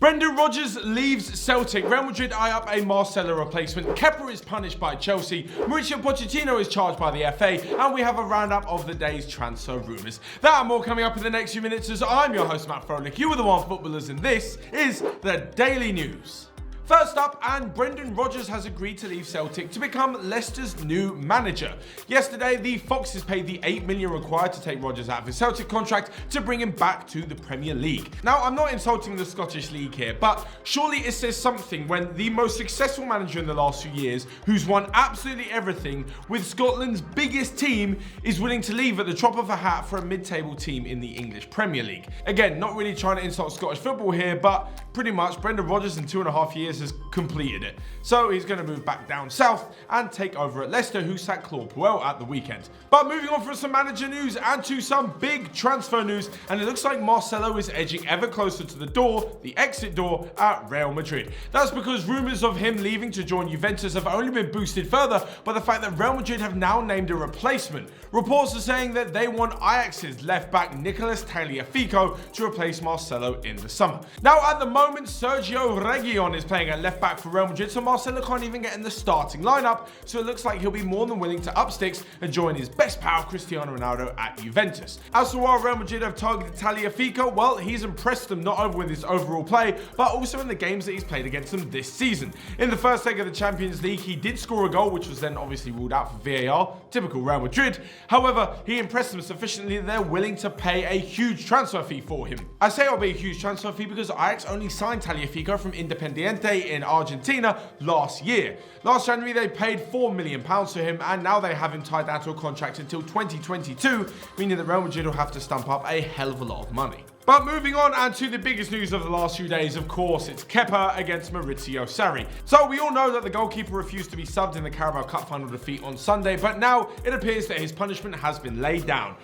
Brendan Rodgers leaves Celtic. Real Madrid eye up a Marcelo replacement. Kepa is punished by Chelsea. Mauricio Pochettino is charged by the FA. And we have a roundup of the day's transfer rumours. That and more coming up in the next few minutes as I'm your host, Matt Froelich. You are the One Footballers, and this is the Daily News. First up, and Brendan Rodgers has agreed to leave Celtic to become Leicester's new manager. Yesterday, the Foxes paid the $8 million required to take Rodgers out of his Celtic contract to bring him back to the Premier League. Now, I'm not insulting the Scottish League here, but surely it says something when the most successful manager in the last few years, who's won absolutely everything with Scotland's biggest team, is willing to leave at the drop of a hat for a mid-table team in the English Premier League. Again, not really trying to insult Scottish football here, but pretty much Brendan Rodgers in 2.5 years has completed it. So he's going to move back down south and take over at Leicester, who sacked Claude Puel at the weekend. But moving on from some manager news and to some big transfer news, and it looks like Marcelo is edging ever closer to the door, the exit door at Real Madrid. That's because rumours of him leaving to join Juventus have only been boosted further by the fact that Real Madrid have now named a replacement. Reports are saying that they want Ajax's left back Nicolas Tagliafico to replace Marcelo in the summer. Now at the moment, Sergio Reguilon is playing at left back for Real Madrid, so Marcelo can't even get in the starting lineup, so it looks like he'll be more than willing to up sticks and join his best pal Cristiano Ronaldo at Juventus. As for why Real Madrid have targeted Tagliafico, well, he's impressed them not only with his overall play, but also in the games that he's played against them this season. In the first leg of the Champions League, he did score a goal, which was then obviously ruled out for VAR, typical Real Madrid. However, he impressed them sufficiently that they're willing to pay a huge transfer fee for him. I say it'll be a huge transfer fee because Ajax only signed Tagliafico from Independiente in Argentina last year. Last January, they paid £4 million to him, and now they have him tied down to a contract until 2022, meaning that Real Madrid will have to stump up a hell of a lot of money. But moving on and to the biggest news of the last few days, of course, it's Kepa against Maurizio Sarri. So we all know that the goalkeeper refused to be subbed in the Carabao Cup final defeat on Sunday, but now it appears that his punishment has been laid down.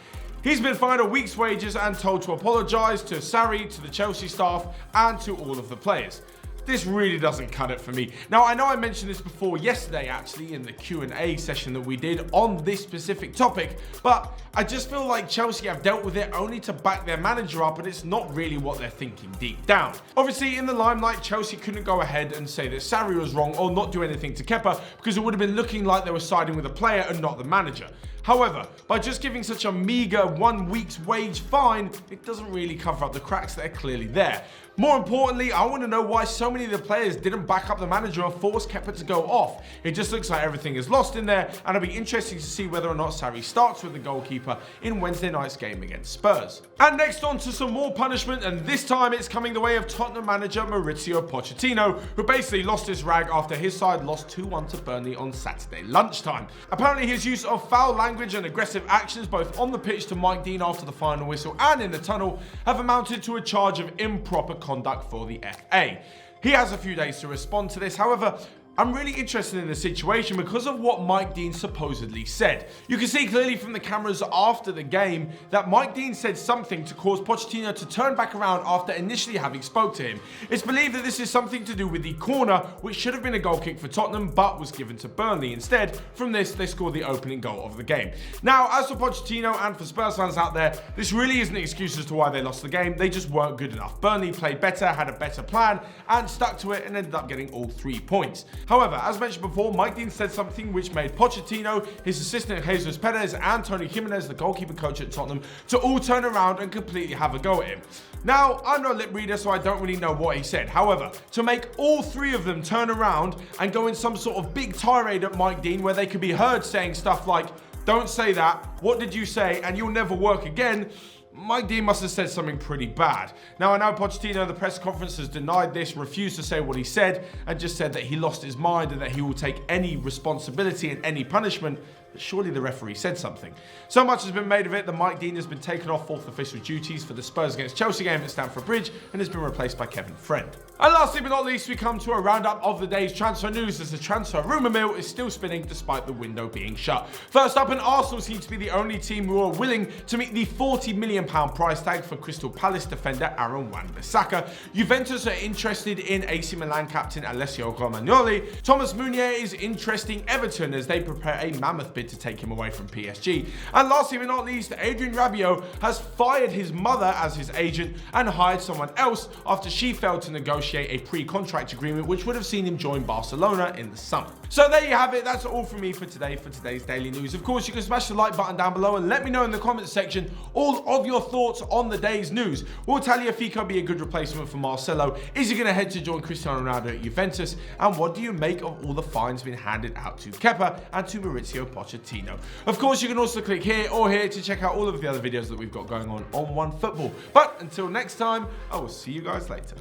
He's been fined a week's wages and told to apologise to Sarri, to the Chelsea staff, and to all of the players. This really doesn't cut it for me. Now, I know I mentioned this before yesterday, actually, in the Q&A session that we did on this specific topic, but I just feel like Chelsea have dealt with it only to back their manager up, and it's not really what they're thinking deep down. Obviously, in the limelight, Chelsea couldn't go ahead and say that Sarri was wrong or not do anything to Kepa, because it would have been looking like they were siding with the player and not the manager. However, by just giving such a meager 1 week's wage fine, it doesn't really cover up the cracks that are clearly there. More importantly, I want to know why so many of the players didn't back up the manager and force Kepa to go off. It just looks like everything is lost in there, and it'll be interesting to see whether or not Sarri starts with the goalkeeper in Wednesday night's game against Spurs. And next on to some more punishment, and this time it's coming the way of Tottenham manager Mauricio Pochettino, who basically lost his rag after his side lost 2-1 to Burnley on Saturday lunchtime. Apparently his use of foul language and aggressive actions both on the pitch to Mike Dean after the final whistle and in the tunnel have amounted to a charge of improper conduct for the FA. He has a few days to respond to this. However, I'm really interested in the situation because of what Mike Dean supposedly said. You can see clearly from the cameras after the game that Mike Dean said something to cause Pochettino to turn back around after initially having spoke to him. It's believed that this is something to do with the corner, which should have been a goal kick for Tottenham but was given to Burnley instead. From this, they scored the opening goal of the game. Now, as for Pochettino and for Spurs fans out there, this really isn't an excuse as to why they lost the game. They just weren't good enough. Burnley played better, had a better plan, and stuck to it and ended up getting all 3 points. However, as mentioned before, Mike Dean said something which made Pochettino, his assistant Jesus Perez, and Tony Jimenez, the goalkeeper coach at Tottenham, to all turn around and completely have a go at him. Now, I'm no lip reader, so I don't really know what he said. However, to make all 3 of them turn around and go in some sort of big tirade at Mike Dean where they could be heard saying stuff like, "Don't say that, what did you say, and you'll never work again," Mike Dean must have said something pretty bad. Now, I know Pochettino, the press conference, has denied this, refused to say what he said, and just said that he lost his mind and that he will take any responsibility and any punishment. But surely the referee said something. So much has been made of it that Mike Dean has been taken off 4th official duties for the Spurs against Chelsea game at Stamford Bridge and has been replaced by Kevin Friend. And lastly but not least, we come to a roundup of the day's transfer news as the transfer rumour mill is still spinning despite the window being shut. First up, and Arsenal seems to be the only team who are willing to meet the £40 million price tag for Crystal Palace defender Aaron Wan-Bissaka. Juventus are interested in AC Milan captain Alessio Romagnoli. Thomas Meunier is interesting Everton as they prepare a mammoth bid bid to take him away from PSG. And lastly but not least, Adrien Rabiot has fired his mother as his agent and hired someone else after she failed to negotiate a pre-contract agreement which would have seen him join Barcelona in the summer. So there you have it. That's all from me for today, for today's daily news. Of course, you can smash the like button down below and let me know in the comments section all of your thoughts on the day's news. Will Tagliafico be a good replacement for Marcelo? Is he going to head to join Cristiano Ronaldo at Juventus? And what do you make of all the fines being handed out to Kepa and to Mauricio Pochettino? Of course, you can also click here or here to check out all of the other videos that we've got going on OneFootball. But until next time, I will see you guys later.